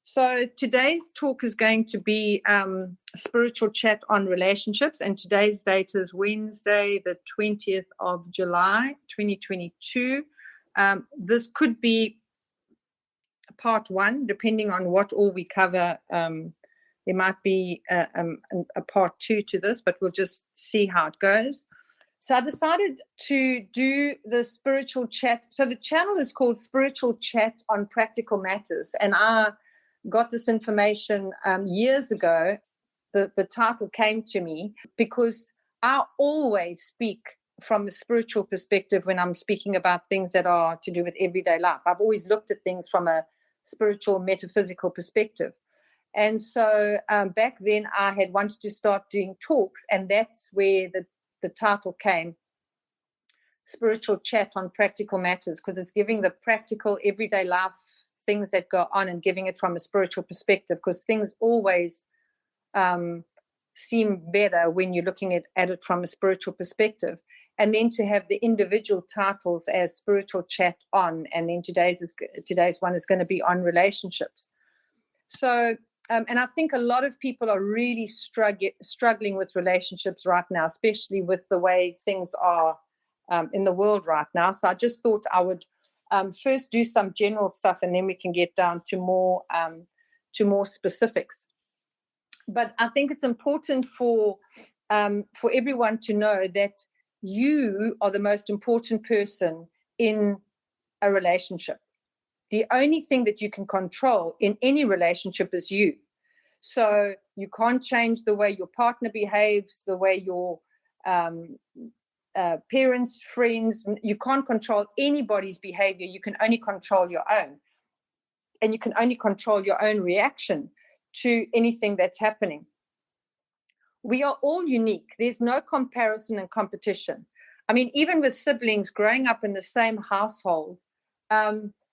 So today's talk is going to be spiritual chat on relationships, and today's date is Wednesday, the 20th of July, 2022. This could be part one, depending on what all we cover. There might be a part two to this, but we'll just see how it goes. So I decided to do the spiritual chat. So the channel is called Spiritual Chat on Practical Matters, and I got this information years ago. The title came to me because I always speak from a spiritual perspective when I'm speaking about things that are to do with everyday life. I've always looked at things from a spiritual, metaphysical perspective. And so back then I had wanted to start doing talks, and that's where the title came, Spiritual Chat on Practical Matters, because it's giving the practical, everyday life things that go on and giving it from a spiritual perspective, because things always seem better when you're looking at it from a spiritual perspective. And then to have the individual titles as Spiritual Chat on, and then today's one is going to be on relationships. So, and I think a lot of people are really struggling with relationships right now, especially with the way things are in the world right now. So I just thought I would first do some general stuff, and then we can get down to more specifics. But I think it's important for everyone to know that you are the most important person in a relationship. The only thing that you can control in any relationship is you. So you can't change the way your partner behaves, the way your parents, friends. You can't control anybody's behavior. You can only control your own. And you can only control your own reaction to anything that's happening. We are all unique. There's no comparison and competition. I mean, even with siblings growing up in the same household,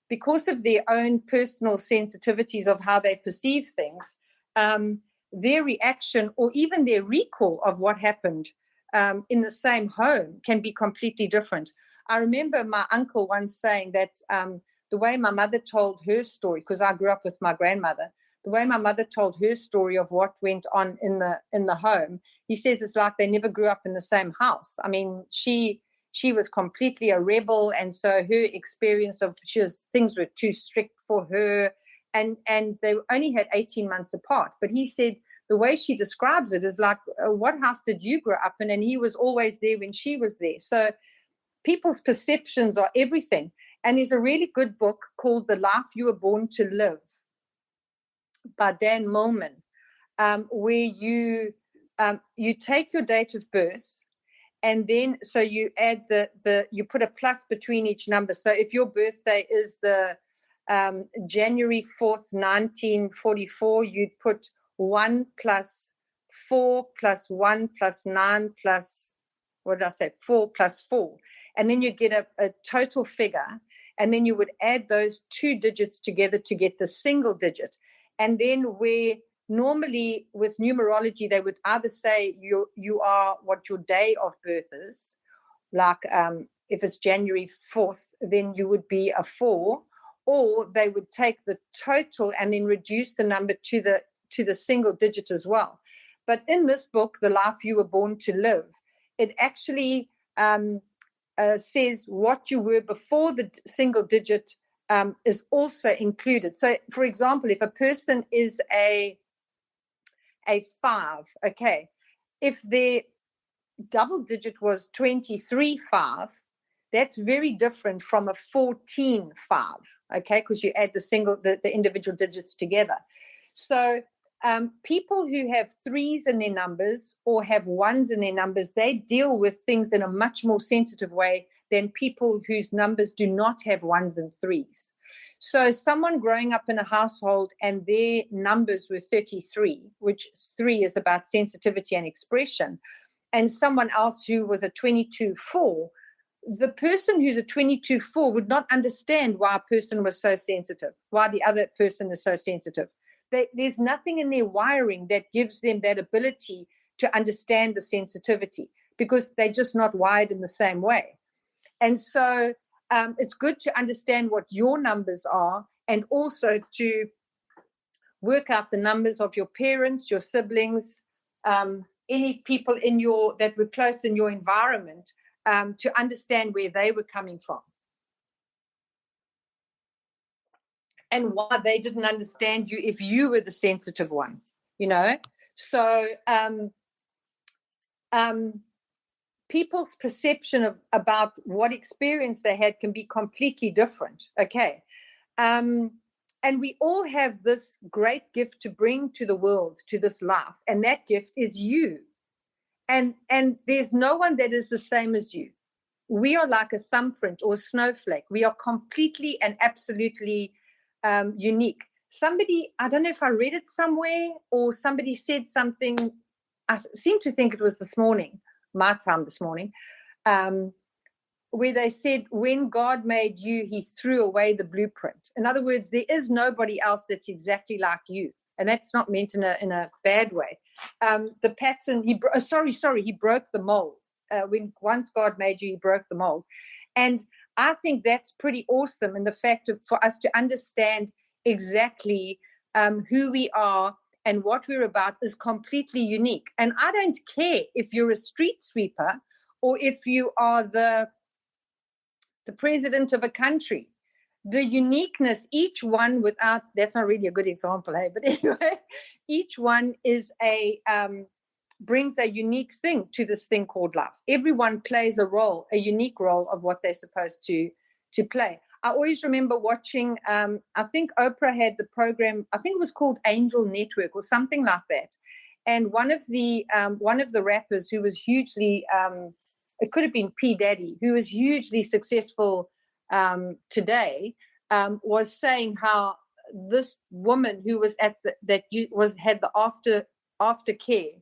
because of their own personal sensitivities of how they perceive things, their reaction or even their recall of what happened in the same home can be completely different. I remember my uncle once saying that the way my mother told her story, because I grew up with my grandmother, the way my mother told her story of what went on in the home, he says it's like they never grew up in the same house. I mean, she was completely a rebel, and so her experience of things were too strict for her, and they only had 18 months apart. But he said the way she describes it is like, what house did you grow up in? And he was always there when she was there. So people's perceptions are everything. And there's a really good book called The Life You Were Born to Live by Dan Millman, where you take your date of birth, and then so you add you put a plus between each number. So if your birthday is the January 4th, 1944, you'd put 1 plus 4 plus 1 plus 9 plus, what did I say, 4 plus 4. And then you get a total figure, and then you would add those two digits together to get the single digit. And then where normally with numerology, they would either say you are what your day of birth is, like if it's January 4th, then you would be a 4, or they would take the total and then reduce the number to the single digit as well. But in this book, The Life You Were Born to Live, it actually says what you were before the single digit is also included. So, for example, if a person is a 5, okay, if their double digit was 23-5, that's very different from a 14-5, okay, because you add the individual digits together. So people who have 3s in their numbers or have 1s in their numbers, they deal with things in a much more sensitive way than people whose numbers do not have 1s and 3s. So someone growing up in a household and their numbers were 33, which 3 is about sensitivity and expression, and someone else who was a 22-4, the person who's a 22-4 would not understand why a person was so sensitive, why the other person is so sensitive. There's nothing in their wiring that gives them that ability to understand the sensitivity, because they're just not wired in the same way. And so it's good to understand what your numbers are, and also to work out the numbers of your parents, your siblings, any people that were close in your environment, to understand where they were coming from and why they didn't understand you if you were the sensitive one, So people's perception about what experience they had can be completely different. Okay. And we all have this great gift to bring to the world, to this life. And that gift is you. And there's no one that is the same as you. We are like a thumbprint or a snowflake. We are completely and absolutely unique. Somebody, I don't know if I read it somewhere or somebody said something, I seem to think it was this morning, my time this morning, where they said, when God made you, he threw away the blueprint. In other words, there is nobody else that's exactly like you. And that's not meant in a bad way. The pattern, he broke the mold. Once God made you, he broke the mold. And I think that's pretty awesome in the fact for us to understand exactly who we are and what we're about is completely unique. And I don't care if you're a street sweeper or if you are the president of a country. The uniqueness, each one that's not really a good example, hey? But anyway, each one is brings a unique thing to this thing called life. Everyone plays a unique role of what they're supposed to play. I always remember watching, I think Oprah had the program, I think it was called Angel Network or something like that. And one of the rappers who was hugely, it could have been P. Daddy, who was hugely successful today, was saying how this woman who was had the aftercare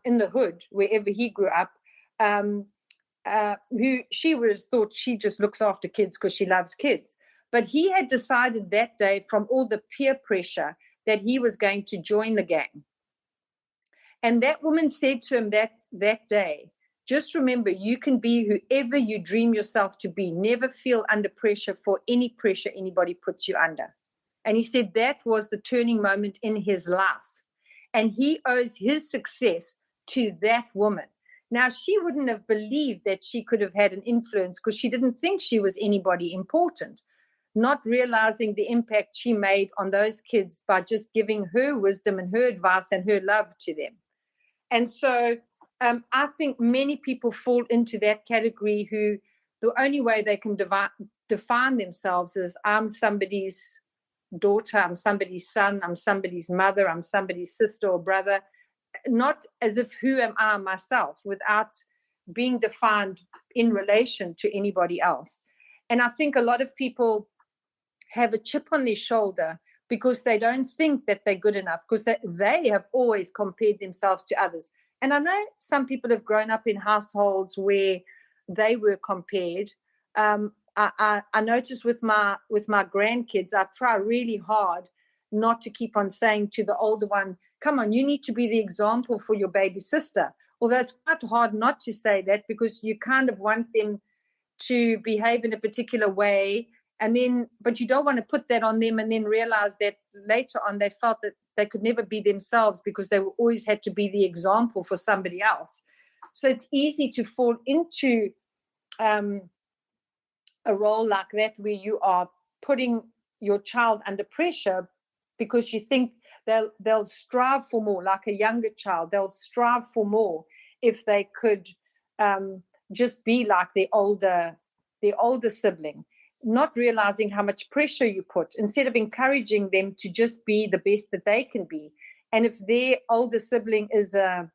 in the hood wherever he grew up, who she thought she just looks after kids because she loves kids, but he had decided that day from all the peer pressure that he was going to join the gang. And that woman said to him that day, just remember, you can be whoever you dream yourself to be. Never feel under pressure for any pressure anybody puts you under. And he said that was the turning moment in his life. And he owes his success to that woman. Now, she wouldn't have believed that she could have had an influence because she didn't think she was anybody important, not realizing the impact she made on those kids by just giving her wisdom and her advice and her love to them. And so I think many people fall into that category who the only way they can define themselves is I'm somebody's daughter, I'm somebody's son, I'm somebody's mother, I'm somebody's sister or brother, not as if who am I myself without being defined in relation to anybody else. And I think a lot of people have a chip on their shoulder because they don't think that they're good enough, because they have always compared themselves to others. And I know some people have grown up in households where they were compared. I notice with my grandkids, I try really hard not to keep on saying to the older one, come on, you need to be the example for your baby sister. Although it's quite hard not to say that because you kind of want them to behave in a particular way. But you don't want to put that on them and then realize that later on they felt that they could never be themselves because they always had to be the example for somebody else. So it's easy to fall into a role like that where you are putting your child under pressure because you think they'll strive for more, like a younger child. They'll strive for more if they could just be like their older sibling, not realizing how much pressure you put instead of encouraging them to just be the best that they can be. And if their older sibling is a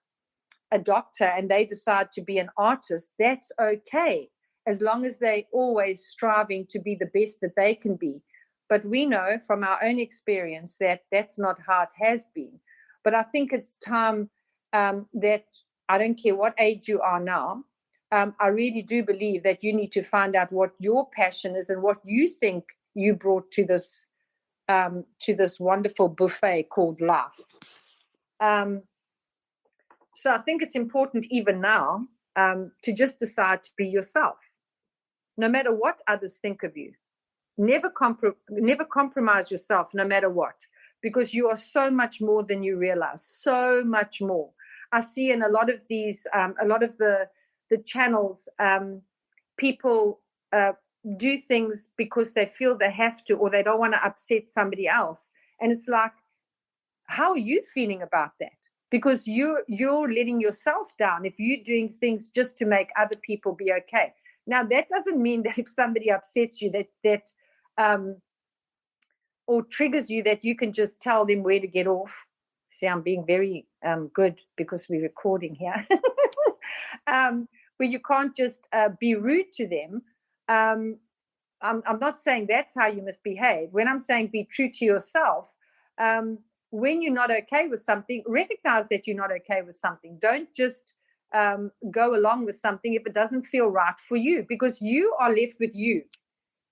doctor and they decide to be an artist, that's okay, as long as they're always striving to be the best that they can be. But we know from our own experience that that's not how it has been. But I think it's time that I don't care what age you are now, I really do believe that you need to find out what your passion is and what you think you brought to this wonderful buffet called life. So I think it's important even now to just decide to be yourself, no matter what others think of you. Never compromise yourself, no matter what, because you are so much more than you realize, so much more. I see in a lot of these, a lot of the channels, people do things because they feel they have to, or they don't want to upset somebody else. And it's like, how are you feeling about that? Because you're letting yourself down if you're doing things just to make other people be okay. Now, that doesn't mean that if somebody upsets you, that or triggers you, that you can just tell them where to get off. See, I'm being very good because we're recording here. Where you can't just be rude to them. I'm not saying that's how you must behave. When I'm saying be true to yourself, when you're not okay with something, recognize that you're not okay with something. Don't just go along with something if it doesn't feel right for you, because you are left with you.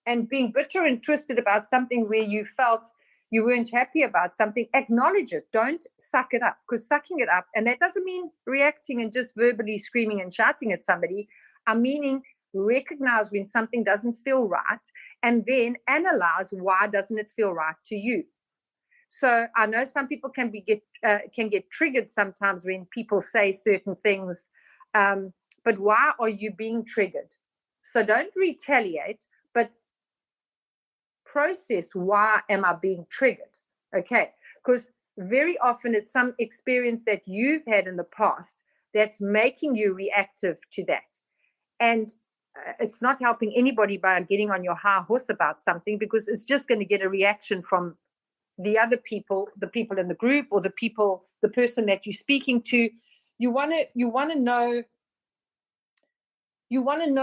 And being bitter and twisted about something where you felt you weren't happy about something, acknowledge it. Don't suck it up, because sucking it up, and that doesn't mean reacting and just verbally screaming and shouting at somebody. I'm meaning recognize when something doesn't feel right, and then analyze why doesn't it feel right to you. So I know some people can get triggered sometimes when people say certain things, but why are you being triggered? So don't retaliate, but process, why am I being triggered? Okay, because very often it's some experience that you've had in the past that's making you reactive to that. And it's not helping anybody by getting on your high horse about something, because it's just going to get a reaction from the other people, the people in the group, or the person that you're speaking to. You want to know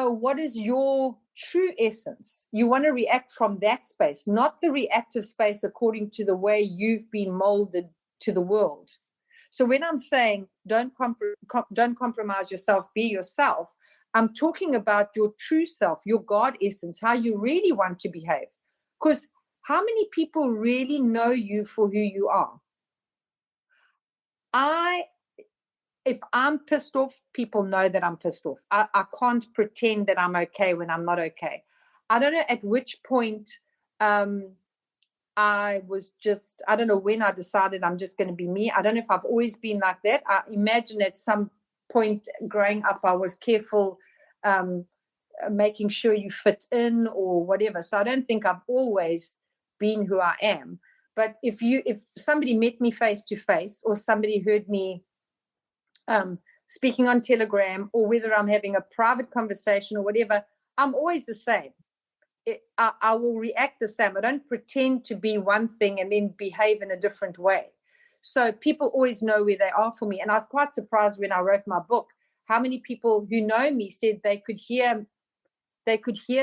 what is your true essence. You want to react from that space, not the reactive space according to the way you've been molded to the world. So when I'm saying don't compromise yourself, be yourself, I'm talking about your true self, your God essence, how you really want to behave. Because how many people really know you for who you are? If I'm pissed off, people know that I'm pissed off. I can't pretend that I'm okay when I'm not okay. I don't know at which point I don't know when I decided I'm just going to be me. I don't know if I've always been like that. I imagine at some point growing up, I was careful, making sure you fit in or whatever. So I don't think I've always been who I am. But if somebody met me face to face, or somebody heard me speaking on Telegram, or whether I'm having a private conversation or whatever, I'm always the same. I will react the same. I don't pretend to be one thing and then behave in a different way. So people always know where they are for me. And I was quite surprised when I wrote my book, how many people who know me said they could hear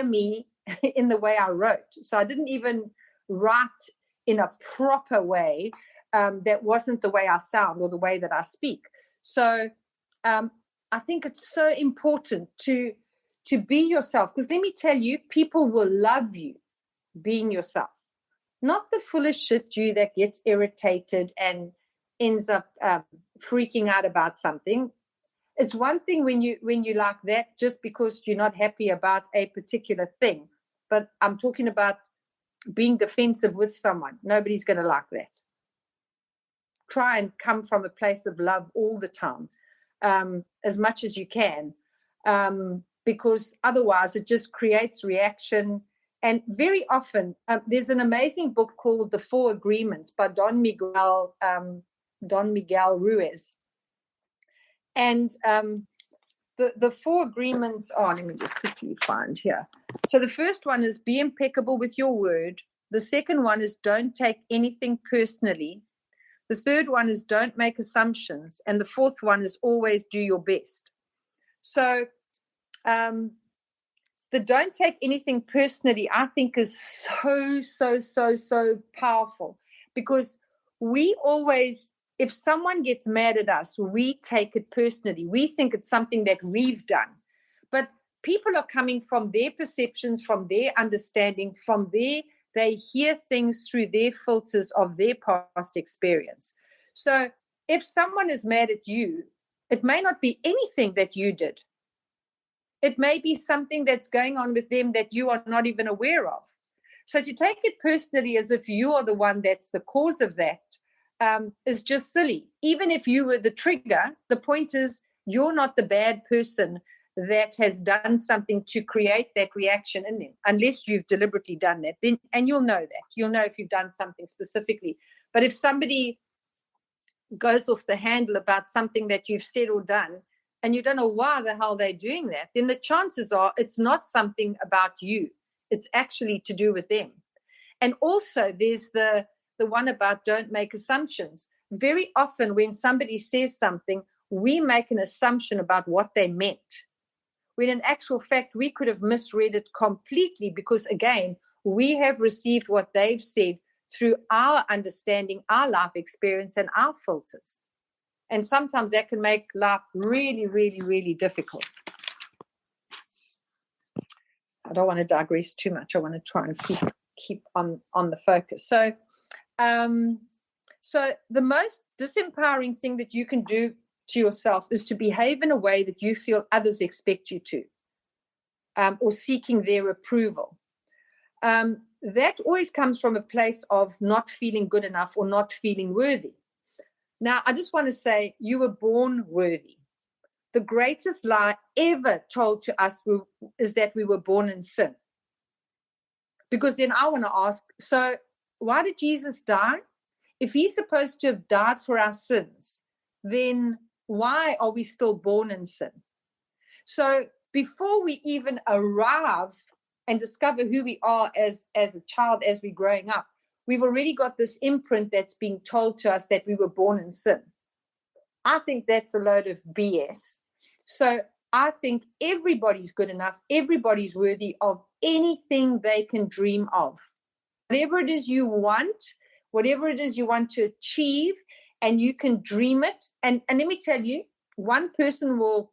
me in the way I wrote. So I didn't even write in a proper way that wasn't the way I sound or the way that I speak. So I think it's so important to be yourself, because let me tell you, people will love you being yourself, not the full of shit you that gets irritated and ends up freaking out about something. It's one thing when you like that just because you're not happy about a particular thing, but I'm talking about being defensive with someone. Nobody's going to like that. Try and come from a place of love all the time, as much as you can, because otherwise it just creates reaction. And very often, there's an amazing book called The 4 Agreements by Don Miguel Ruiz. And the 4 agreements are, let me just quickly find here. So the first one is be impeccable with your word. The second one is don't take anything personally. The third one is don't make assumptions. And the fourth one is always do your best. So the don't take anything personally, I think, is so powerful, because we always, if someone gets mad at us, we take it personally. We think it's something that we've done. But people are coming from their perceptions, from their understanding, from they hear things through their filters of their past experience. So if someone is mad at you, it may not be anything that you did. It may be something that's going on with them that you are not even aware of. So to take it personally as if you are the one that's the cause of that is just silly. Even if you were the trigger, the point is you're not the bad person that has done something to create that reaction in them, unless you've deliberately done that. Then, and you'll know that. You'll know if you've done something specifically. But if somebody goes off the handle about something that you've said or done, and you don't know why the hell they're doing that, then the chances are it's not something about you. It's actually to do with them. And also there's the one about don't make assumptions. Very often when somebody says something, we make an assumption about what they meant, when in actual fact we could have misread it completely, because again, we have received what they've said through our understanding, our life experience, and our filters. And sometimes that can make life really, really, really difficult. I don't want to digress too much. I want to try and keep on the focus. So the most disempowering thing that you can do to yourself is to behave in a way that you feel others expect you to, or seeking their approval. That always comes from a place of not feeling good enough or not feeling worthy. Now, I just want to say you were born worthy. The greatest lie ever told to us is that we were born in sin. Because then I want to ask, so why did Jesus die? If he's supposed to have died for our sins, then why are we still born in sin? So before we even arrive and discover who we are as a child, as we're growing up, we've already got this imprint that's being told to us that we were born in sin. I think that's a load of BS. So I think everybody's good enough. Everybody's worthy of anything they can dream of. Whatever it is you want, whatever it is you want to achieve, and you can dream it. And let me tell you, one person will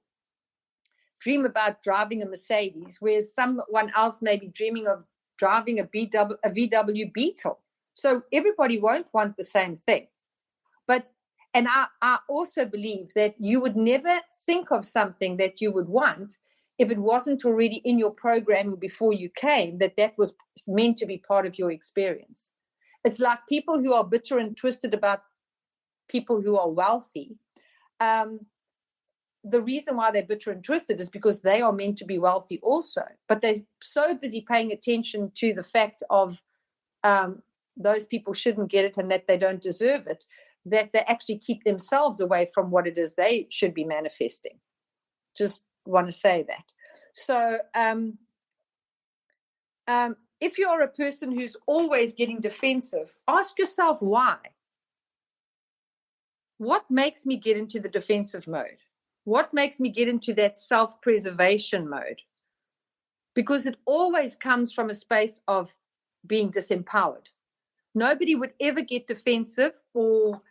dream about driving a Mercedes, whereas someone else may be dreaming of driving a VW Beetle. So everybody won't want the same thing. And I also believe that you would never think of something that you would want if it wasn't already in your programming before you came, that was meant to be part of your experience. It's like people who are bitter and twisted about people who are wealthy. The reason why they're bitter and twisted is because they are meant to be wealthy also. But they're so busy paying attention to the fact of those people shouldn't get it and that they don't deserve it, that they actually keep themselves away from what it is they should be manifesting. Just want to say that. So if you're a person who's always getting defensive, ask yourself why. What makes me get into the defensive mode? What makes me get into that self-preservation mode? Because it always comes from a space of being disempowered. Nobody would ever get defensive or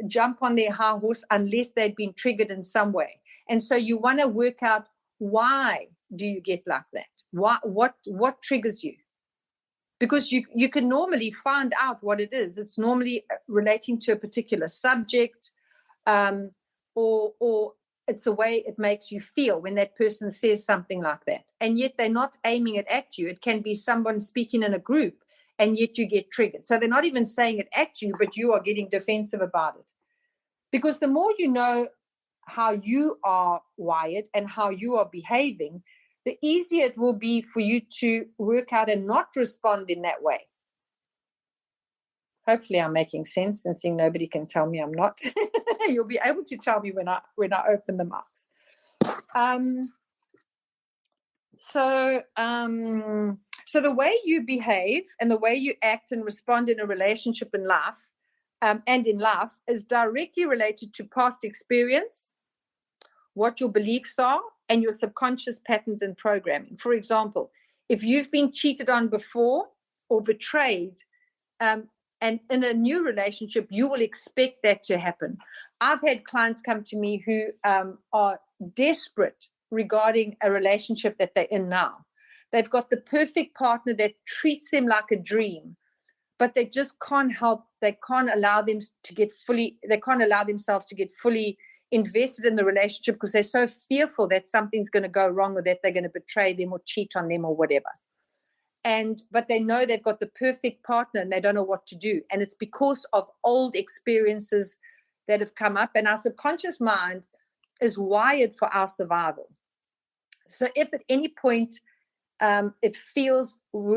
jump on their high horse unless they'd been triggered in some way. And so you want to work out, why do you get like that? What triggers you? Because you can normally find out what it is. It's normally relating to a particular subject, or it's a way it makes you feel when that person says something like that. And yet they're not aiming it at you. It can be someone speaking in a group, and yet you get triggered. So they're not even saying it at you, but you are getting defensive about it. Because the more you know how you are wired and how you are behaving, the easier it will be for you to work out and not respond in that way. Hopefully I'm making sense, and seeing nobody can tell me I'm not. You'll be able to tell me when I open the mics. So the way you behave and the way you act and respond in a relationship in life, and in life, is directly related to past experience, what your beliefs are, and your subconscious patterns and programming. For example, if you've been cheated on before or betrayed, and in a new relationship, you will expect that to happen. I've had clients come to me who are desperate regarding a relationship that they're in now. They've got the perfect partner that treats them like a dream, but they just can't help. They can't allow themselves to get fully invested in the relationship because they're so fearful that something's going to go wrong, or that they're going to betray them or cheat on them or whatever. but they know they've got the perfect partner and they don't know what to do. And it's because of old experiences that have come up, and our subconscious mind is wired for our survival. So if at any point it feels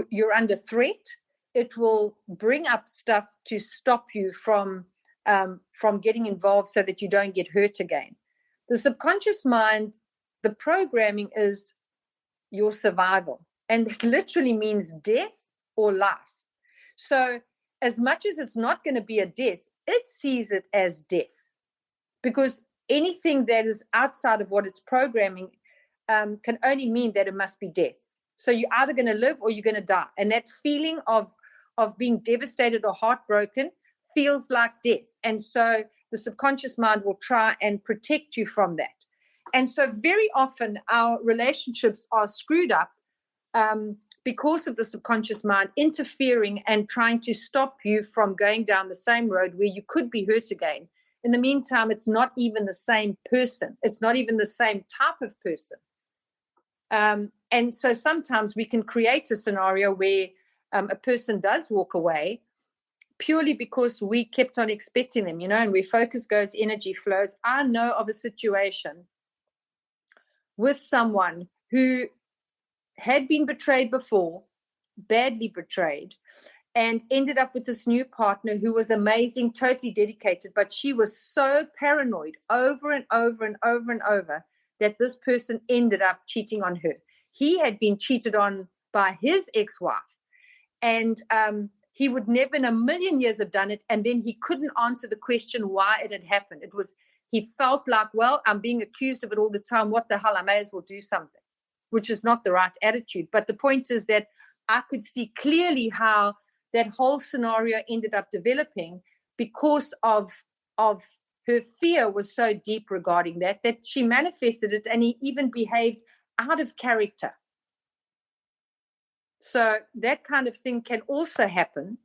you're under threat, it will bring up stuff to stop you from getting involved so that you don't get hurt again. The subconscious mind, the programming is your survival, and it literally means death or life. So as much as it's not going to be a death, it sees it as death, because anything that is outside of what it's programming can only mean that it must be death. So you're either going to live or you're going to die. And that feeling of being devastated or heartbroken feels like death. And so the subconscious mind will try and protect you from that. And so very often our relationships are screwed up because of the subconscious mind interfering and trying to stop you from going down the same road where you could be hurt again. In the meantime, it's not even the same person. It's not even the same type of person. And so sometimes we can create a scenario where a person does walk away purely because we kept on expecting them, and where focus goes, energy flows. I know of a situation with someone who had been betrayed before, badly betrayed, and ended up with this new partner who was amazing, totally dedicated, but she was so paranoid over and over and over and over that this person ended up cheating on her. He had been cheated on by his ex-wife, and he would never in a million years have done it, and then he couldn't answer the question why it had happened. He felt like, well, I'm being accused of it all the time. What the hell? I may as well do something, which is not the right attitude. But the point is that I could see clearly how that whole scenario ended up developing because of her fear was so deep regarding that she manifested it, and he even behaved out of character. So that kind of thing can also happen.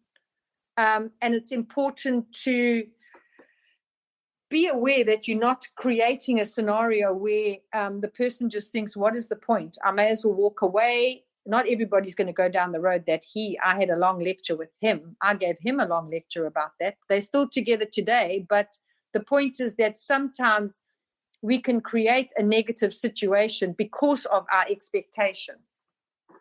And it's important to be aware that you're not creating a scenario where the person just thinks, what is the point? I may as well walk away. Not everybody's going to go down the road that I had a long lecture with him. I gave him a long lecture about that. They're still together today. But the point is that sometimes we can create a negative situation because of our expectation.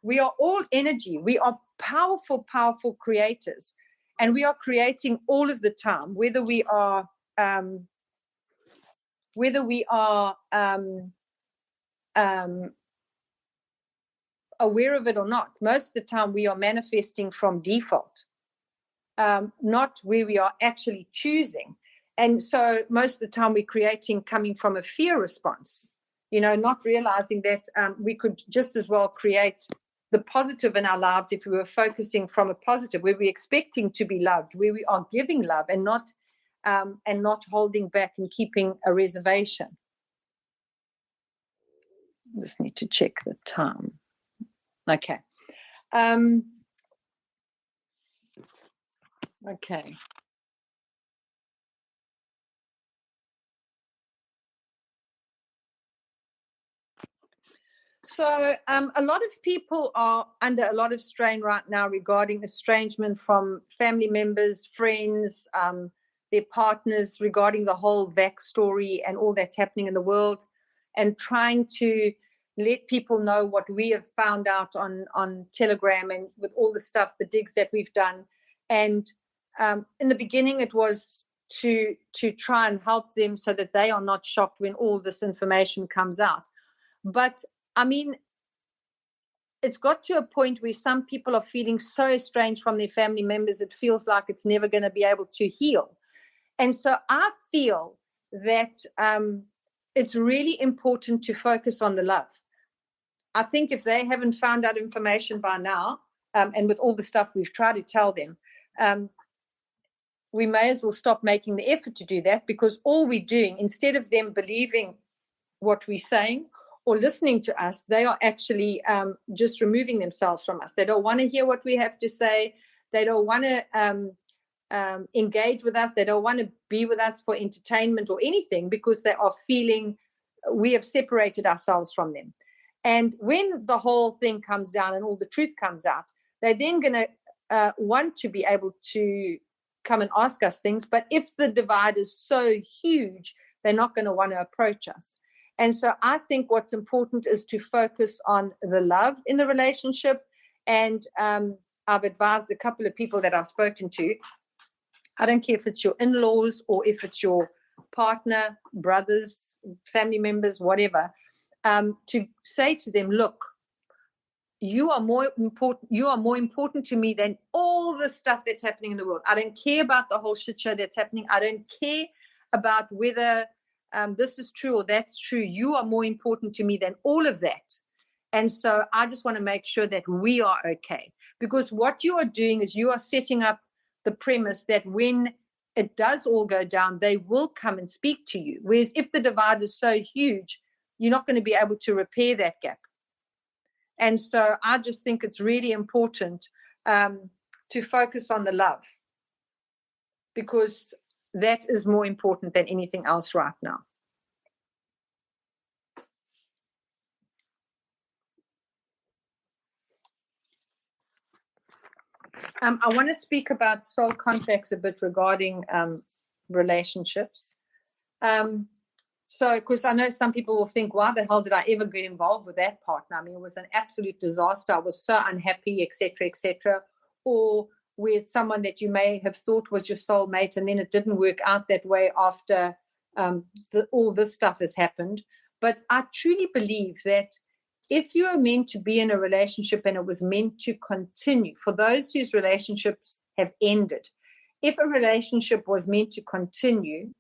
We are all energy. We are powerful, powerful creators. And we are creating all of the time, whether we are aware of it or not. Most of the time we are manifesting from default, not where we are actually choosing. And so most of the time we're creating coming from a fear response, not realizing that we could just as well create the positive in our lives if we were focusing from a positive, where we're expecting to be loved, where we are giving love and not holding back and keeping a reservation. Just need to check the time. Okay. Okay. So a lot of people are under a lot of strain right now regarding estrangement from family members, friends, their partners, regarding the whole vax story and all that's happening in the world, and trying to let people know what we have found out on Telegram and with all the stuff, the digs that we've done. And in the beginning, it was to try and help them so that they are not shocked when all this information comes out. But I mean, it's got to a point where some people are feeling so estranged from their family members, it feels like it's never going to be able to heal. And so I feel that it's really important to focus on the love. I think if they haven't found out information by now, and with all the stuff we've tried to tell them, we may as well stop making the effort to do that, because all we're doing, instead of them believing what we're saying or listening to us, they are actually just removing themselves from us. They don't want to hear what we have to say. They don't want to engage with us. They don't want to be with us for entertainment or anything, because they are feeling we have separated ourselves from them. And when the whole thing comes down and all the truth comes out, they're then going to want to be able to come and ask us things. But if the divide is so huge, they're not going to want to approach us. And so I think what's important is to focus on the love in the relationship. And I've advised a couple of people that I've spoken to, I don't care if it's your in-laws or if it's your partner, brothers, family members, whatever, to say to them, look, you are more important to me than all the stuff that's happening in the world. I don't care about the whole shit show that's happening. I don't care about whether this is true or that's true. You are more important to me than all of that. And so I just want to make sure that we are okay. Because what you are doing is you are setting up the premise that when it does all go down, they will come and speak to you. Whereas if the divide is so huge, you're not going to be able to repair that gap. And so I just think it's really important to focus on the love, because that is more important than anything else right now. I want to speak about soul contracts a bit regarding relationships. So, because I know some people will think, why the hell did I ever get involved with that partner? I mean, it was an absolute disaster. I was so unhappy, etc., etc. Or with someone that you may have thought was your soulmate, and then it didn't work out that way after all this stuff has happened. But I truly believe that if you are meant to be in a relationship and it was meant to continue, for those whose relationships have ended, if a relationship was meant to continue,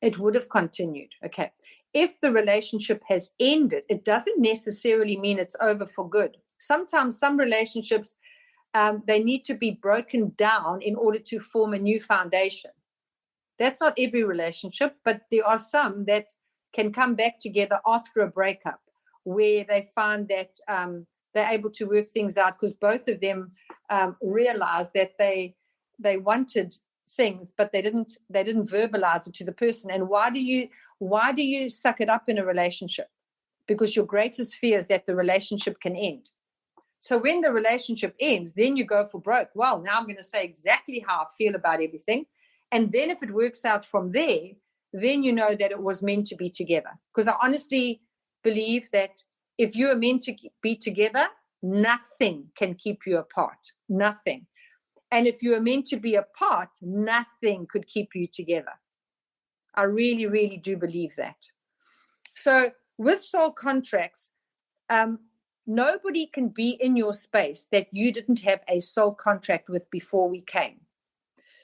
it would have continued. Okay. If the relationship has ended, it doesn't necessarily mean it's over for good. Sometimes some relationships, they need to be broken down in order to form a new foundation. That's not every relationship, but there are some that can come back together after a breakup, where they find that they're able to work things out because both of them realize that they wanted things, but they didn't verbalize it to the person. And why do you suck it up in a relationship? Because your greatest fear is that the relationship can end. So when the relationship ends, then you go for broke. Well, now I'm going to say exactly how I feel about everything. And then if it works out from there, then you know that it was meant to be together. Because I honestly believe that if you are meant to be together, nothing can keep you apart. Nothing. And if you are meant to be apart, nothing could keep you together. I really, really do believe that. So with soul contracts, nobody can be in your space that you didn't have a soul contract with before we came.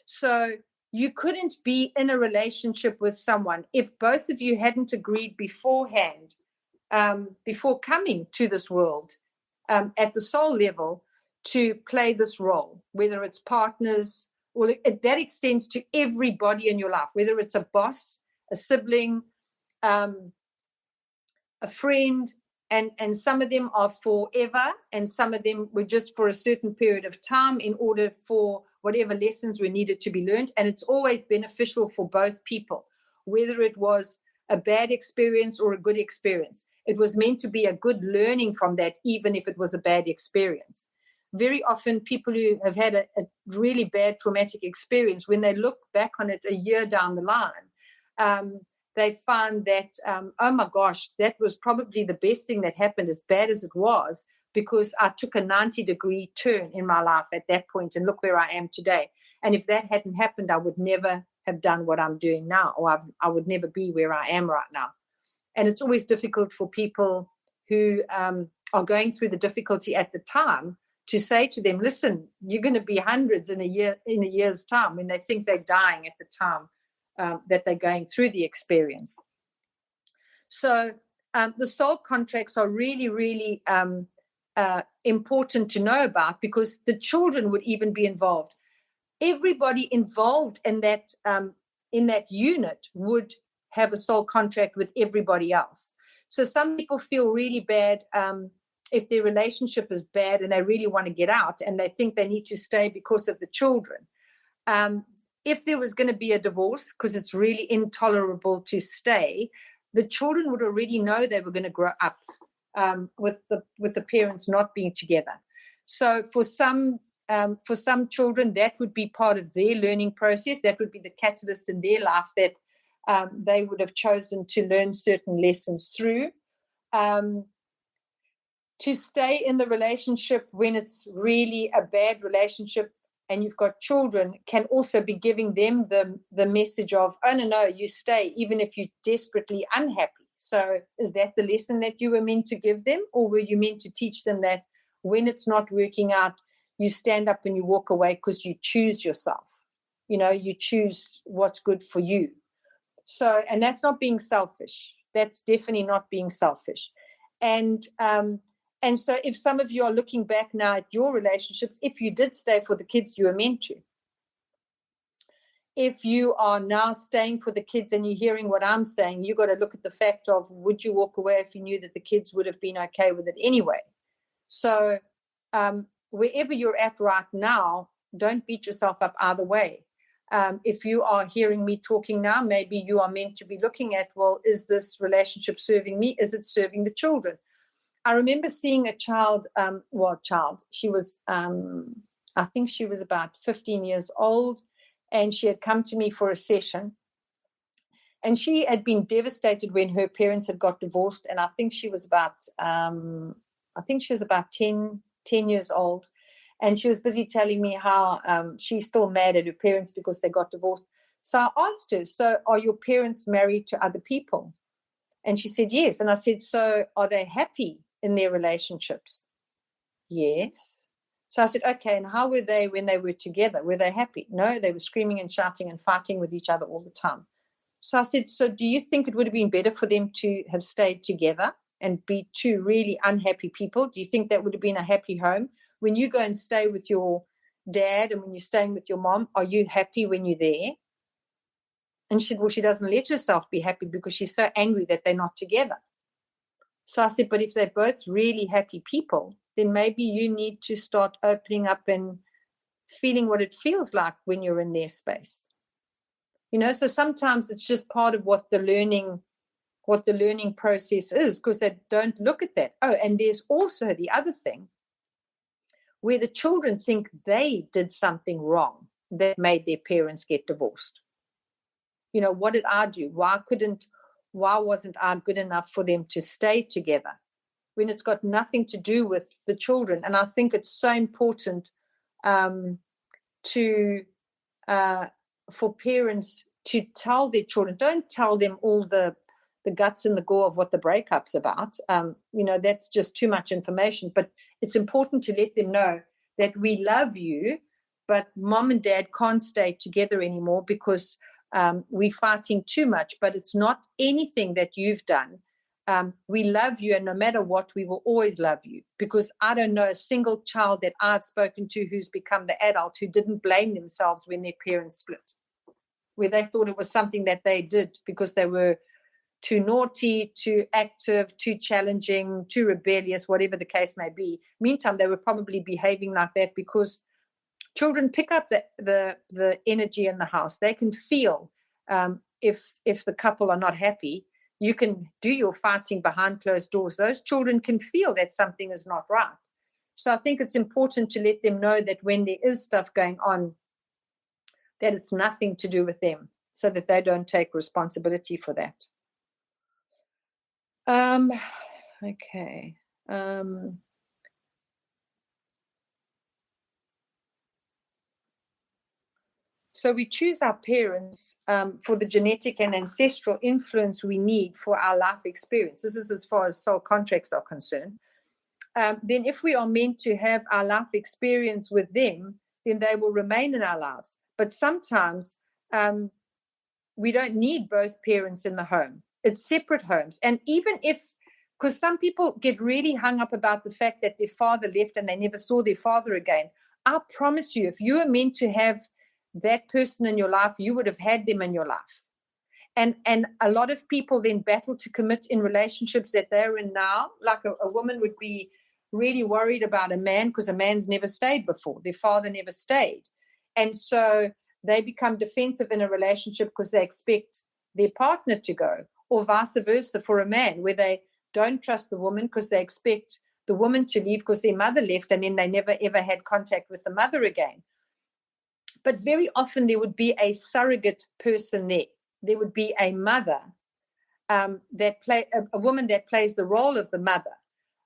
So you couldn't be in a relationship with someone if both of you hadn't agreed beforehand, before coming to this world, at the soul level, to play this role, whether it's partners, or that extends to everybody in your life, whether it's a boss, a sibling, a friend, and some of them are forever, and some of them were just for a certain period of time in order for whatever lessons were needed to be learned. And it's always beneficial for both people, whether it was a bad experience or a good experience. It was meant to be a good learning from that, even if it was a bad experience. Very often people who have had a really bad traumatic experience, when they look back on it a year down the line, they find that, oh my gosh, that was probably the best thing that happened, as bad as it was, because I took a 90-degree turn in my life at that point, and look where I am today. And if that hadn't happened, I would never have done what I'm doing now, or I would never be where I am right now. And it's always difficult for people who are going through the difficulty at the time to say to them, listen, you're going to be hundreds in a year's time, when they think they're dying at the time that they're going through the experience. So the soul contracts are really, really important to know about, because the children would even be involved. Everybody involved in that unit would have a soul contract with everybody else. So some people feel really bad if their relationship is bad and they really want to get out, and they think they need to stay because of the children. If there was going to be a divorce, because it's really intolerable to stay, the children would already know they were going to grow up with the parents not being together. So for some children, that would be part of their learning process. That would be the catalyst in their life that they would have chosen to learn certain lessons through. To stay in the relationship when it's really a bad relationship and you've got children can also be giving them the message of, oh, no, you stay even if you're desperately unhappy. So is that the lesson that you were meant to give them? Or were you meant to teach them that when it's not working out, you stand up and you walk away because you choose yourself? You choose what's good for you. So, and that's not being selfish. That's definitely not being selfish. And so if some of you are looking back now at your relationships, if you did stay for the kids, you were meant to. If you are now staying for the kids and you're hearing what I'm saying, you've got to look at the fact of, would you walk away if you knew that the kids would have been okay with it anyway? So wherever you're at right now, don't beat yourself up either way. If you are hearing me talking now, maybe you are meant to be looking at, well, is this relationship serving me? Is it serving the children? I remember seeing a child, she was, I think she was about 15 years old, and she had come to me for a session. And she had been devastated when her parents had got divorced. And I think she was about 10 years old. And she was busy telling me how she's still mad at her parents because they got divorced. So I asked her, so are your parents married to other people? And she said, yes. And I said, so are they happy in their relationships? Yes. So I said, okay, and how were they when they were together? Were they happy? No, they were screaming and shouting and fighting with each other all the time. So I said, so do you think it would have been better for them to have stayed together and be two really unhappy people? Do you think that would have been a happy home? When you go and stay with your dad and when you're staying with your mom, are you happy when you're there? And she doesn't let herself be happy because she's so angry that they're not together. So I said, but if they're both really happy people, then maybe you need to start opening up and feeling what it feels like when you're in their space. So sometimes it's just part of what the learning process is, because they don't look at that. Oh, and there's also the other thing where the children think they did something wrong that made their parents get divorced. What did I do? Why wasn't I good enough for them to stay together? When it's got nothing to do with the children. And I think it's so important for parents to tell their children. Don't tell them all the guts and the gore of what the breakup's about. That's just too much information. But it's important to let them know that we love you, but mom and dad can't stay together anymore because we're fighting too much. But it's not anything that you've done. We love you, and no matter what, we will always love you, because I don't know a single child that I've spoken to who's become the adult who didn't blame themselves when their parents split, where they thought it was something that they did because they were too naughty, too active, too challenging, too rebellious, whatever the case may be. Meantime, they were probably behaving like that because children pick up the energy in the house. They can feel if the couple are not happy. You can do your fighting behind closed doors. Those children can feel that something is not right. So I think it's important to let them know that when there is stuff going on, that it's nothing to do with them, so that they don't take responsibility for that. Okay. So we choose our parents for the genetic and ancestral influence we need for our life experience. This is as far as soul contracts are concerned. Then if we are meant to have our life experience with them, then they will remain in our lives. But sometimes we don't need both parents in the home. It's separate homes. And even because some people get really hung up about the fact that their father left and they never saw their father again. I promise you, if you are meant to have that person in your life, you would have had them in your life. And a lot of people then battle to commit in relationships that they're in now. Like a woman would be really worried about a man because a man's never stayed before. Their father never stayed. And so they become defensive in a relationship because they expect their partner to go, or vice versa for a man, where they don't trust the woman because they expect the woman to leave because their mother left, and then they never ever had contact with the mother again. But very often there would be a surrogate person there. There would be a mother a woman that plays the role of the mother,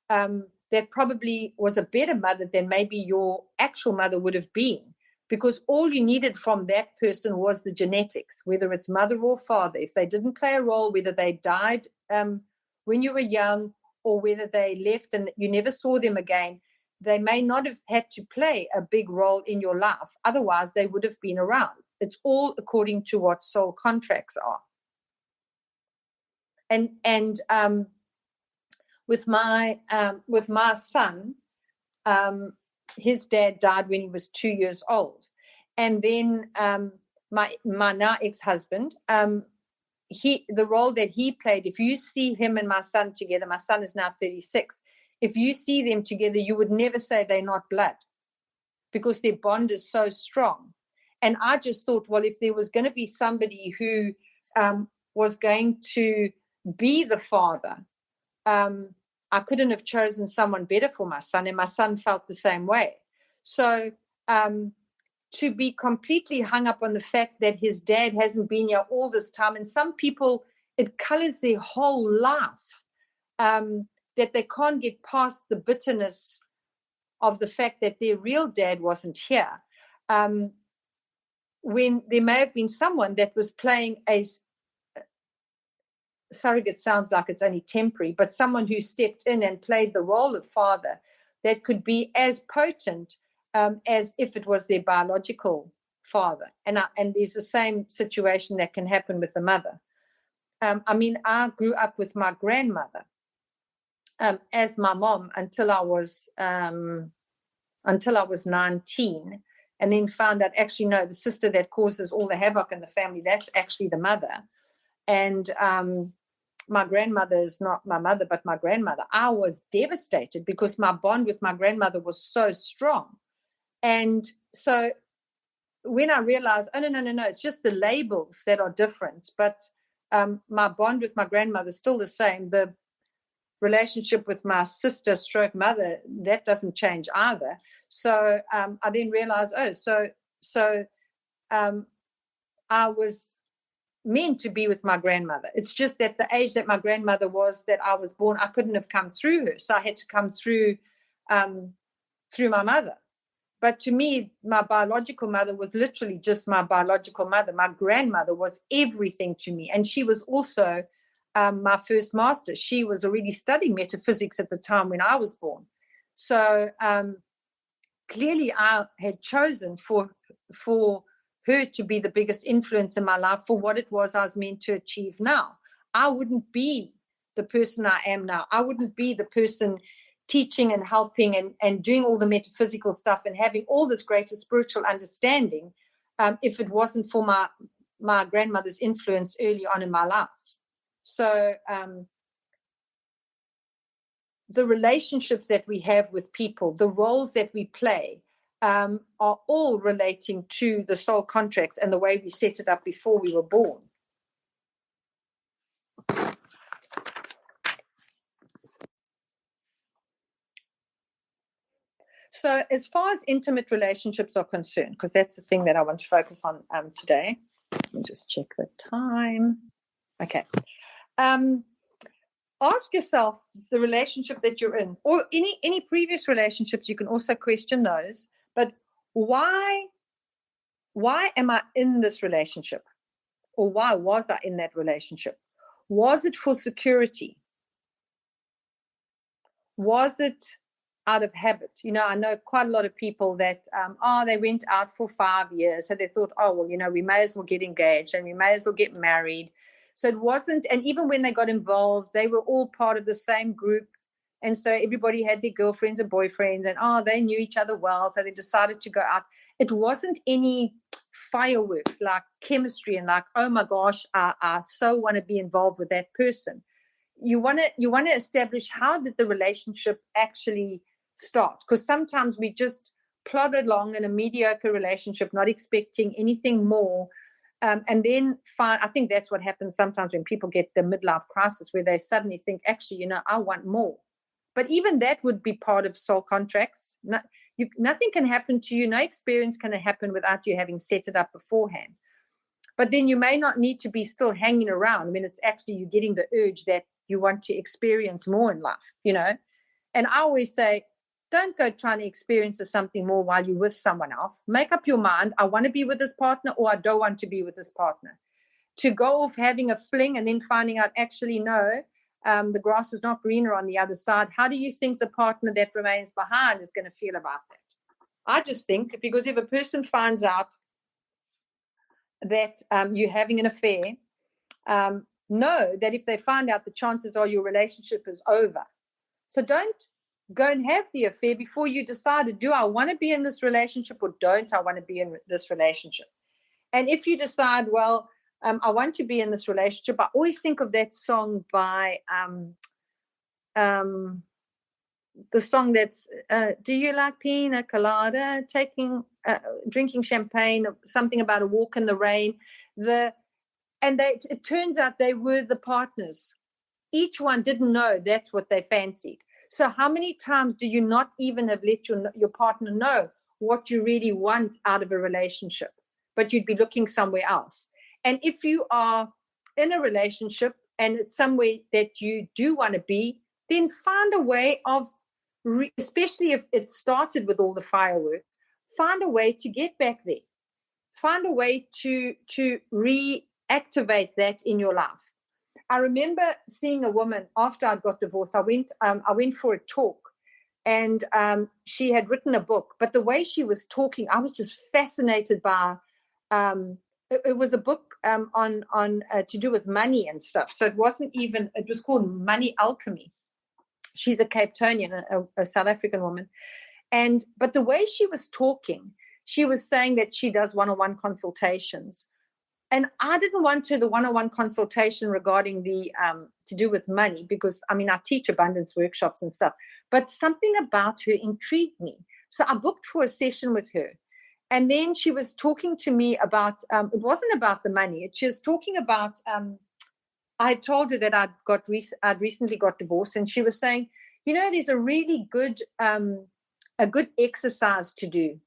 that probably was a better mother than maybe your actual mother would have been, because all you needed from that person was the genetics, whether it's mother or father. If they didn't play a role, whether they died when you were young, or whether they left and you never saw them again, they may not have had to play a big role in your life. Otherwise, they would have been around. It's all according to what soul contracts are. And with my son, his dad died when he was 2 years old, and then my now ex-husband, the role that he played. If you see him and my son together, my son is now 36. If you see them together, you would never say they're not blood, because their bond is so strong. And I just thought, well, if there was going to be somebody who was going to be the father, I couldn't have chosen someone better for my son, and my son felt the same way. So to be completely hung up on the fact that his dad hasn't been here all this time, and some people, it colors their whole life, that they can't get past the bitterness of the fact that their real dad wasn't here, when there may have been someone that was playing a surrogate. Sounds like it's only temporary, but someone who stepped in and played the role of father that could be as potent as if it was their biological father. And there's the same situation that can happen with the mother. I grew up with my grandmother as my mom until I was 19, and then found out, actually, no, the sister that causes all the havoc in the family, that's actually the mother. And my grandmother is not my mother, but my grandmother. I was devastated because my bond with my grandmother was so strong. And so when I realized, oh, no, it's just the labels that are different, but my bond with my grandmother is still the same. The relationship with my sister stroke mother, that doesn't change either. So I then realized, I was meant to be with my grandmother. It's just that the age that my grandmother was, that I was born, I couldn't have come through her. So I had to come through my mother. But to me, my biological mother was literally just my biological mother. My grandmother was everything to me. And she was also my first master. She was already studying metaphysics at the time when I was born. So clearly I had chosen for her to be the biggest influence in my life for what it was I was meant to achieve now. I wouldn't be the person I am now. I wouldn't be the person teaching and helping and doing all the metaphysical stuff and having all this greater spiritual understanding if it wasn't for my grandmother's influence early on in my life. So the relationships that we have with people, the roles that we play, are all relating to the soul contracts and the way we set it up before we were born. So as far as intimate relationships are concerned, because that's the thing that I want to focus on today. Let me just check the time. Okay. Ask yourself the relationship that you're in, or any previous relationships. You can also question those. But why am I in this relationship? Or why was I in that relationship? Was it for security? Was it out of habit? I know quite a lot of people that, they went out for 5 years. So they thought, we may as well get engaged and we may as well get married. So it wasn't, and even when they got involved, they were all part of the same group. And so everybody had their girlfriends and boyfriends, and they knew each other well. So they decided to go out. It wasn't any fireworks like chemistry and like, oh my gosh, I so want to be involved with that person. You want to establish, how did the relationship actually start? Because sometimes we just plod along in a mediocre relationship, not expecting anything more. And then I think that's what happens sometimes when people get the midlife crisis, where they suddenly think, actually, I want more. But even that would be part of soul contracts. Nothing can happen to you. No experience can happen without you having set it up beforehand. But then you may not need to be still hanging around. I mean, it's actually you getting the urge that you want to experience more in life, And I always say, don't go trying to experience something more while you're with someone else. Make up your mind. I want to be with this partner, or I don't want to be with this partner. To go off having a fling and then finding out, actually, no, the grass is not greener on the other side. How do you think the partner that remains behind is going to feel about that? I just think, because if a person finds out that you're having an affair, know that if they find out, the chances are your relationship is over. So don't go and have the affair before you decide, do I want to be in this relationship or don't I want to be in this relationship? And if you decide, well, I want to be in this relationship, I always think of that song by the song that's do you like pina colada, drinking champagne, something about a walk in the rain. It turns out they were the partners. Each one didn't know that's what they fancied. So how many times do you not even have let your partner know what you really want out of a relationship, but you'd be looking somewhere else? And if you are in a relationship and it's somewhere that you do want to be, then find a way of, especially if it started with all the fireworks, find a way to get back there. Find a way to reactivate that in your life. I remember seeing a woman after I got divorced. I went for a talk, and she had written a book. But the way she was talking, I was just fascinated by. It was a book on to do with money and stuff. So it wasn't even. It was called Money Alchemy. She's a Cape Townian, a South African woman, but the way she was talking, she was saying that she does one-on-one consultations. And I didn't want to the one-on-one consultation regarding the to do with money, because I teach abundance workshops and stuff, but something about her intrigued me. So I booked for a session with her, and then she was talking to me about it wasn't about the money. She was talking about I told her that I'd recently got divorced, and she was saying, there's a really good exercise to do,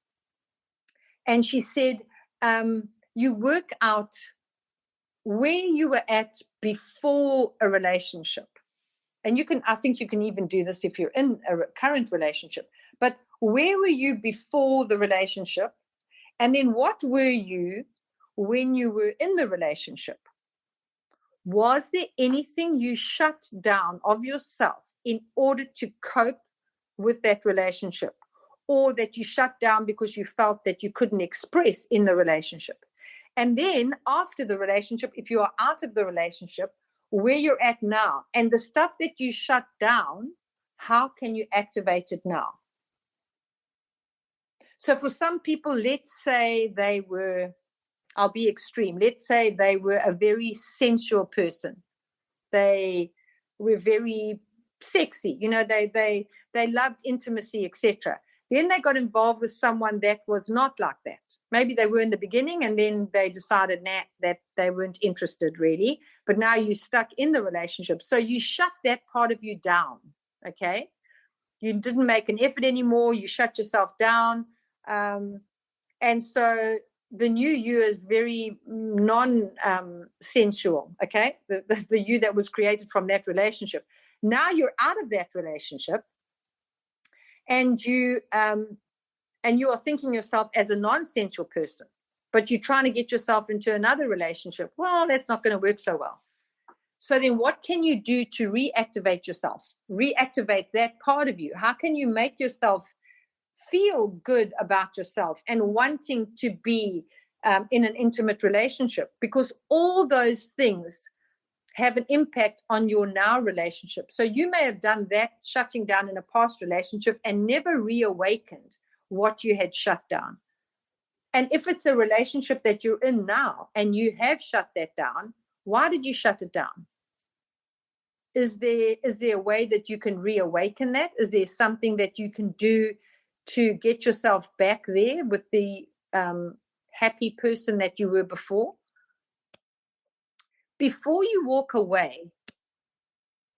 and she said, you work out where you were at before a relationship. And I think you can even do this if you're in a current relationship. But where were you before the relationship? And then what were you when you were in the relationship? Was there anything you shut down of yourself in order to cope with that relationship, or that you shut down because you felt that you couldn't express in the relationship? And then after the relationship, if you are out of the relationship, where you're at now, and the stuff that you shut down, how can you activate it now? So for some people, let's say I'll be extreme. Let's say they were a very sensual person. They were very sexy. They loved intimacy, etc. Then they got involved with someone that was not like that. Maybe they were in the beginning, and then they decided that they weren't interested really. But now you're stuck in the relationship. So you shut that part of you down, okay? You didn't make an effort anymore. You shut yourself down. And so the new you is very non-sensual, okay? The you that was created from that relationship. Now you're out of that relationship, and you are thinking yourself as a non-sensual person, but you're trying to get yourself into another relationship. Well, that's not going to work so well. So then what can you do to reactivate yourself? Reactivate that part of you. How can you make yourself feel good about yourself and wanting to be in an intimate relationship? Because all those things have an impact on your now relationship. So you may have done that shutting down in a past relationship and never reawakened what you had shut down. And if it's a relationship that you're in now and you have shut that down, why did you shut it down? Is there a way that you can reawaken that? Is there something that you can do to get yourself back there with the happy person that you were before? Before you walk away,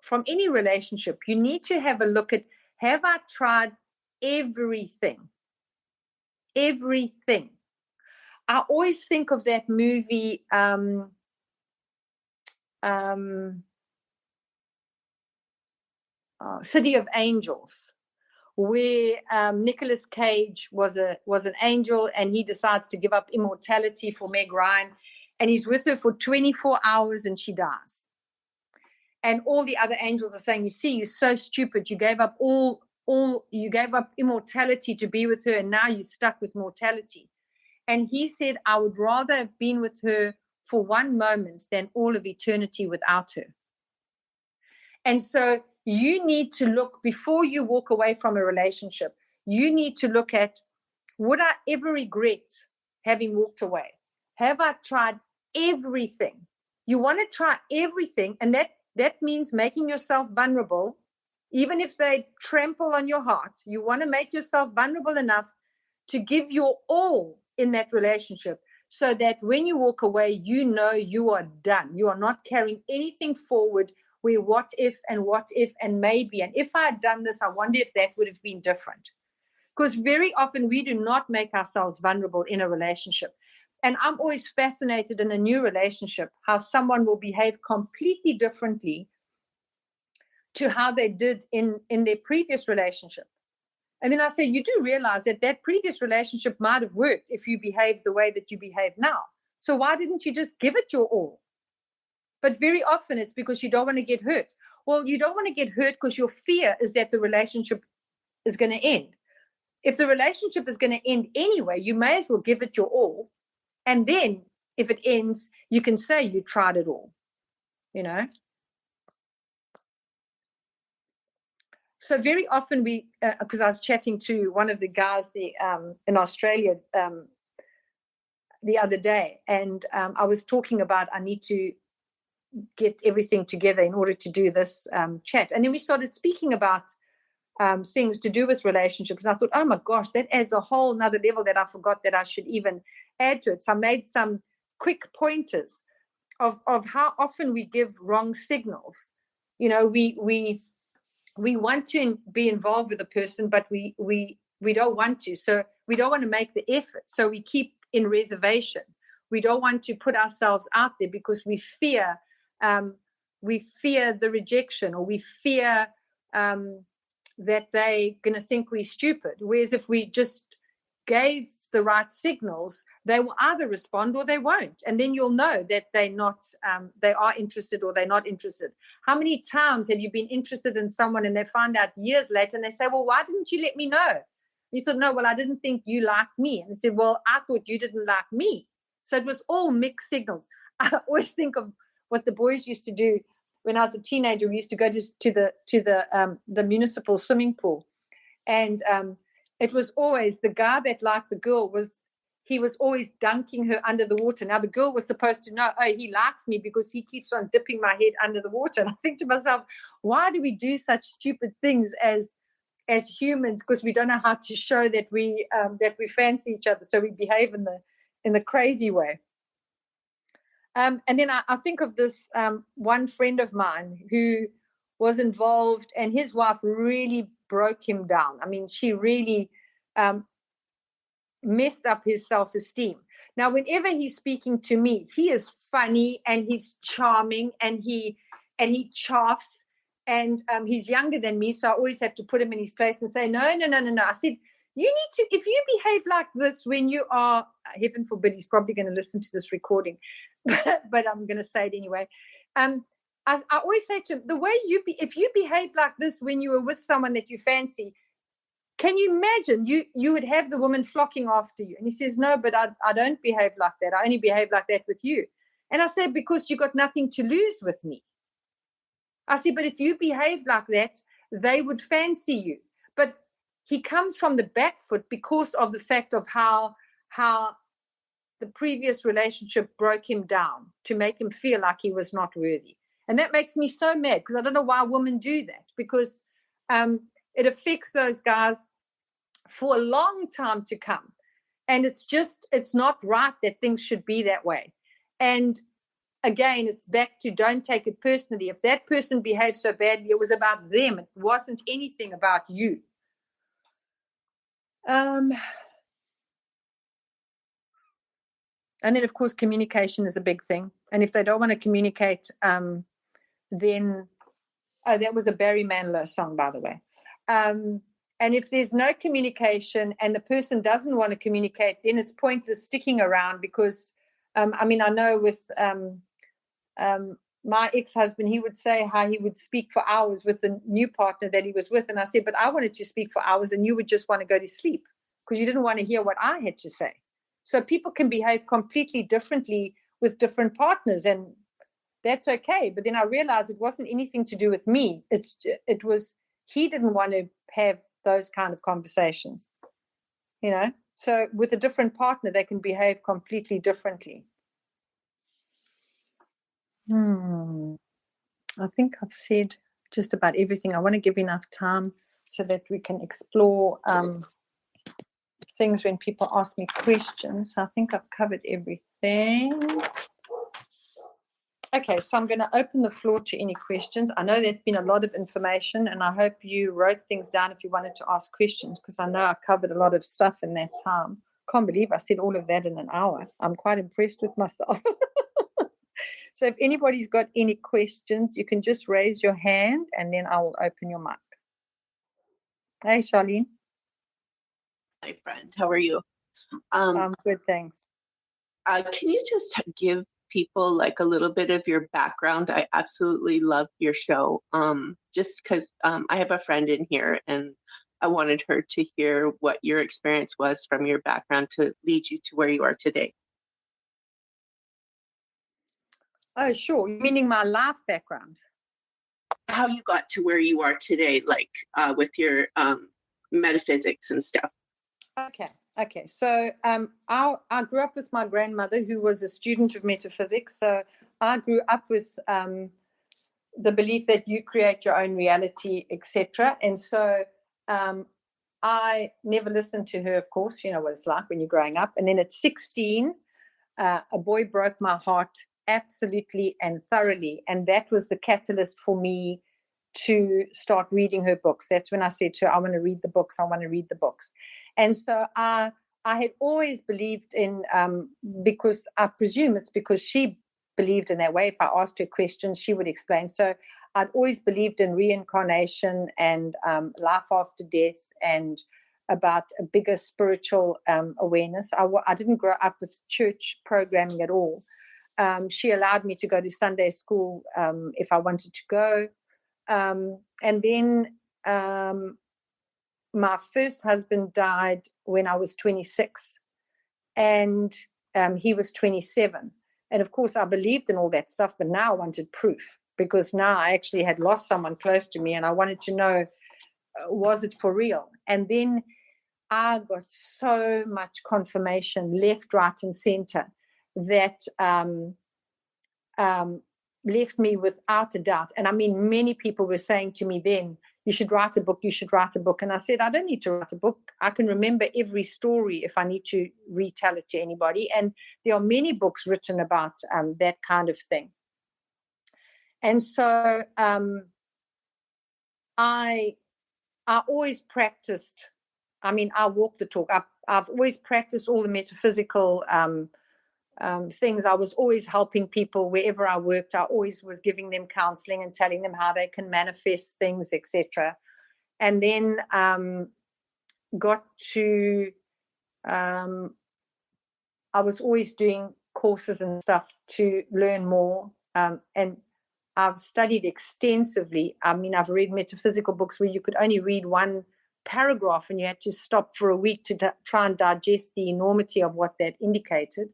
from any relationship, you need to have a look at, have I tried everything? Everything. I always think of that movie, City of Angels, where Nicolas Cage was an angel, and he decides to give up immortality for Meg Ryan, and he's with her for 24 hours and she dies. And all the other angels are saying, you see, you're so stupid. You gave up you gave up immortality to be with her, and now you're stuck with mortality. And he said, I would rather have been with her for one moment than all of eternity without her. And so you need to look, before you walk away from a relationship, you need to look at, would I ever regret having walked away? Have I tried everything? You want to try everything, and that means making yourself vulnerable. Even if they trample on your heart, you want to make yourself vulnerable enough to give your all in that relationship, so that when you walk away, you know you are done. You are not carrying anything forward where what if and maybe, and if I had done this, I wonder if that would have been different. Because very often we do not make ourselves vulnerable in a relationship. And I'm always fascinated in a new relationship, how someone will behave completely differently to how they did in their previous relationship. And then I say, you do realize that previous relationship might have worked if you behaved the way that you behave now. So why didn't you just give it your all? But very often it's because you don't want to get hurt. Well, you don't want to get hurt because your fear is that the relationship is going to end. If the relationship is going to end anyway, you may as well give it your all. And then if it ends, you can say you tried it all, you know. So very often because I was chatting to one of the guys in Australia the other day, and I was talking about I need to get everything together in order to do this chat. And then we started speaking about things to do with relationships. And I thought, oh my gosh, that adds a whole nother level that I forgot that I should even add to it. So I made some quick pointers of how often we give wrong signals. You know, we want to be involved with a person, but we don't want to. So we don't want to make the effort. So we keep in reservation. We don't want to put ourselves out there because we fear the rejection, or we fear that they're going to think we're stupid. Whereas if we just gave the right signals, they will either respond or they won't. And then you'll know that they are interested or they're not interested. How many times have you been interested in someone and they find out years later and they say, well, why didn't you let me know? You thought, no, well, I didn't think you liked me. And they said, well, I thought you didn't like me. So it was all mixed signals. I always think of what the boys used to do when I was a teenager. We used to go to the municipal swimming pool. And it was always the guy that liked the girl he was always dunking her under the water. Now the girl was supposed to know, oh, he likes me because he keeps on dipping my head under the water. And I think to myself, why do we do such stupid things as humans? Because we don't know how to show that we fancy each other. So we behave in the crazy way. And then I think of this one friend of mine who was involved, and his wife really broke him down. I mean, she really messed up his self-esteem. Now, whenever he's speaking to me, he is funny and he's charming and he chaffs, and he's younger than me, so I always have to put him in his place and say, no. I said, you need to, if you behave like this when you are, heaven forbid, he's probably going to listen to this recording, but I'm going to say it anyway. I always say to him, the way if you behave like this when you were with someone that you fancy, can you imagine you would have the woman flocking after you? And he says, no, but I don't behave like that. I only behave like that with you. And I said, because you got nothing to lose with me. I said, but if you behave like that, they would fancy you. But he comes from the back foot because of the fact of how the previous relationship broke him down to make him feel like he was not worthy. And that makes me so mad, because I don't know why women do that, because it affects those guys for a long time to come. And it's not right that things should be that way. And again, it's back to don't take it personally. If that person behaved so badly, it was about them. It wasn't anything about you. And then, of course, communication is a big thing. And if they don't want to communicate, then, that was a Barry Manilow song, by the way. And if there's no communication and the person doesn't want to communicate, then it's pointless sticking around because, I know with my ex-husband, he would say how he would speak for hours with the new partner that he was with. And I said, but I wanted to speak for hours and you would just want to go to sleep because you didn't want to hear what I had to say. So people can behave completely differently with different partners, and that's okay. But then I realized it wasn't anything to do with me. It was he didn't want to have those kind of conversations, So with a different partner, they can behave completely differently. I think I've said just about everything. I want to give enough time so that we can explore things when people ask me questions. I think I've covered everything. Okay, so I'm going to open the floor to any questions. I know there's been a lot of information, and I hope you wrote things down if you wanted to ask questions, because I know I covered a lot of stuff in that time. Can't believe I said all of that in an hour. I'm quite impressed with myself. So if anybody's got any questions, you can just raise your hand, and then I will open your mic. Hey, Charlene. Hi, friend. How are you? I'm good, thanks. Can you just give people like a little bit of your background? I absolutely love your show. Just because I have a friend in here, and I wanted her to hear what your experience was from your background to lead you to where you are today. Oh, sure. Meaning my life background. How you got to where you are today, like with your metaphysics and stuff. Okay. So I grew up with my grandmother, who was a student of metaphysics. So I grew up with the belief that you create your own reality, etc. And so I never listened to her, of course. You know what it's like when you're growing up. And then at 16, a boy broke my heart absolutely and thoroughly. And that was the catalyst for me to start reading her books. That's when I said to her, I want to read the books. I want to read the books. And so I had always believed in, because I presume it's because she believed in that way. If I asked her questions, she would explain. So I'd always believed in reincarnation and life after death and about a bigger spiritual awareness. I didn't grow up with church programming at all. She allowed me to go to Sunday school if I wanted to go. And then my first husband died when I was 26, and he was 27. And of course, I believed in all that stuff, but now I wanted proof, because now I actually had lost someone close to me, and I wanted to know, was it for real? And then I got so much confirmation left, right, and center that left me without a doubt. And I mean, many people were saying to me then, you should write a book, you should write a book. And I said, I don't need to write a book. I can remember every story if I need to retell it to anybody. And there are many books written about that kind of thing. And so I always practiced. I mean, I walk the talk. I've always practiced all the metaphysical things. I was always helping people wherever I worked. I always was giving them counseling and telling them how they can manifest things, etc. And then got to, I was always doing courses and stuff to learn more. And I've studied extensively. I mean, I've read metaphysical books where you could only read one paragraph and you had to stop for a week to try and digest the enormity of what that indicated.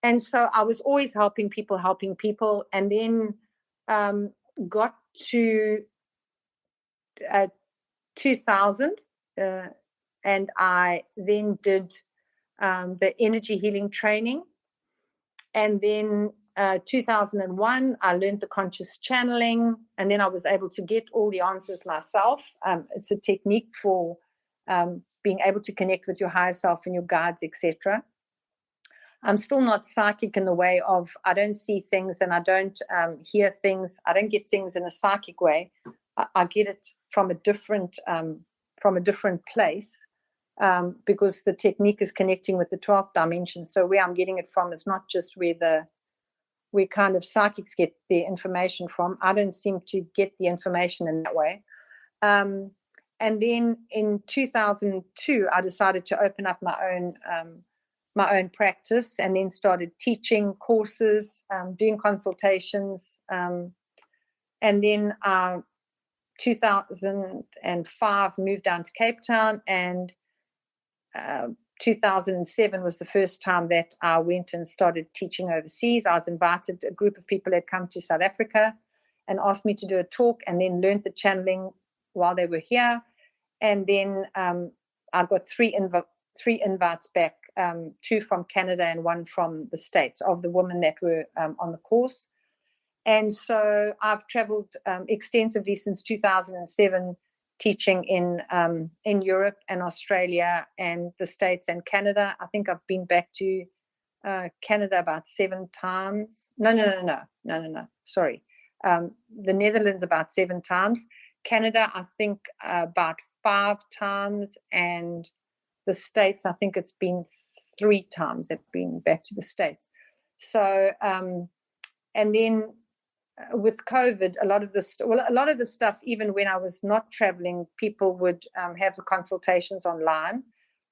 And so I was always helping people. And then got to 2000, and I then did the energy healing training. And then 2001, I learned the conscious channeling, and then I was able to get all the answers myself. It's a technique for being able to connect with your higher self and your guides, etc. I'm still not psychic in the way of I don't see things and I don't hear things. I don't get things in a psychic way. I get it from a different place, because the technique is connecting with the 12th dimension. So where I'm getting it from is not just where kind of psychics get their information from. I don't seem to get the information in that way. And then in 2002, I decided to open up my own practice, and then started teaching courses, doing consultations, and then 2005 moved down to Cape Town, and 2007 was the first time that I went and started teaching overseas. I was invited, a group of people had come to South Africa and asked me to do a talk, and then learned the channeling while they were here. And then I got three invites back, 2 from Canada and 1 from the States, of the women that were on the course. And so I've traveled extensively since 2007, teaching in Europe and Australia and the States and Canada. I think I've been back to Canada about 7 times. No. Sorry. The Netherlands about 7 times. Canada, I think about 5 times. And the States, I think it's been 3 times I've been back to the States. So, and then with COVID, a lot of the stuff, even when I was not traveling, people would have the consultations online.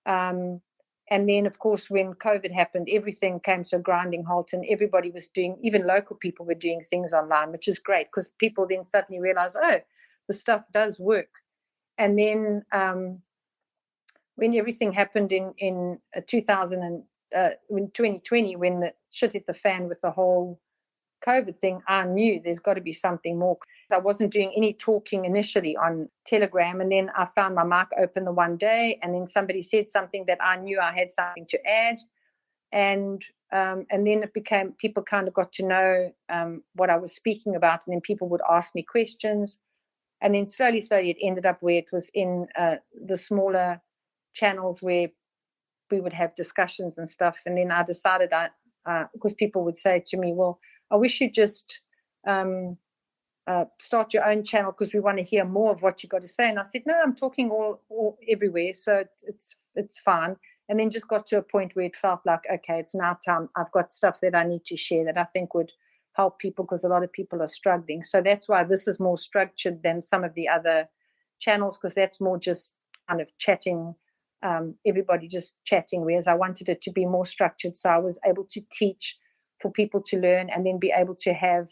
And then, of course, when COVID happened, everything came to a grinding halt, and everybody was doing, even local people were doing things online, which is great, because people then suddenly realize, oh, the stuff does work. And then when everything happened in 2020, when the shit hit the fan with the whole COVID thing, I knew there's got to be something more. I wasn't doing any talking initially on Telegram, and then I found my mic open the one day, and then somebody said something that I knew I had something to add, and then it became, people kind of got to know what I was speaking about, and then people would ask me questions, and then slowly it ended up where it was in the smaller channels where we would have discussions and stuff. And then I decided, because people would say to me, well, I wish you'd just start your own channel, because we want to hear more of what you got to say. And I said, no, I'm talking all everywhere, so it's fine. And then just got to a point where it felt like, okay, it's now time. I've got stuff that I need to share that I think would help people, because a lot of people are struggling. So that's why this is more structured than some of the other channels, because that's more just kind of chatting, everybody just chatting, whereas I wanted it to be more structured, so I was able to teach for people to learn, and then be able to have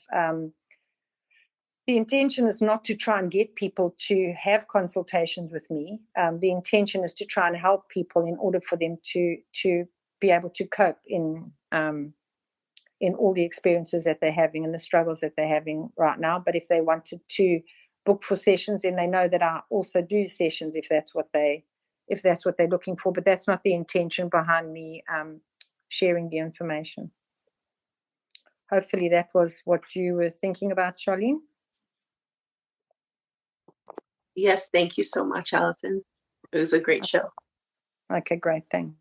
the intention is not to try and get people to have consultations with me. The intention is to try and help people in order for them to be able to cope in all the experiences that they're having and the struggles that they're having right now. But if they wanted to book for sessions, then they know that I also do sessions if that's what they're looking for. But that's not the intention behind me sharing the information. Hopefully that was what you were thinking about, Charlene. Yes, thank you so much, Allison. It was a great show. Okay, great. Thanks.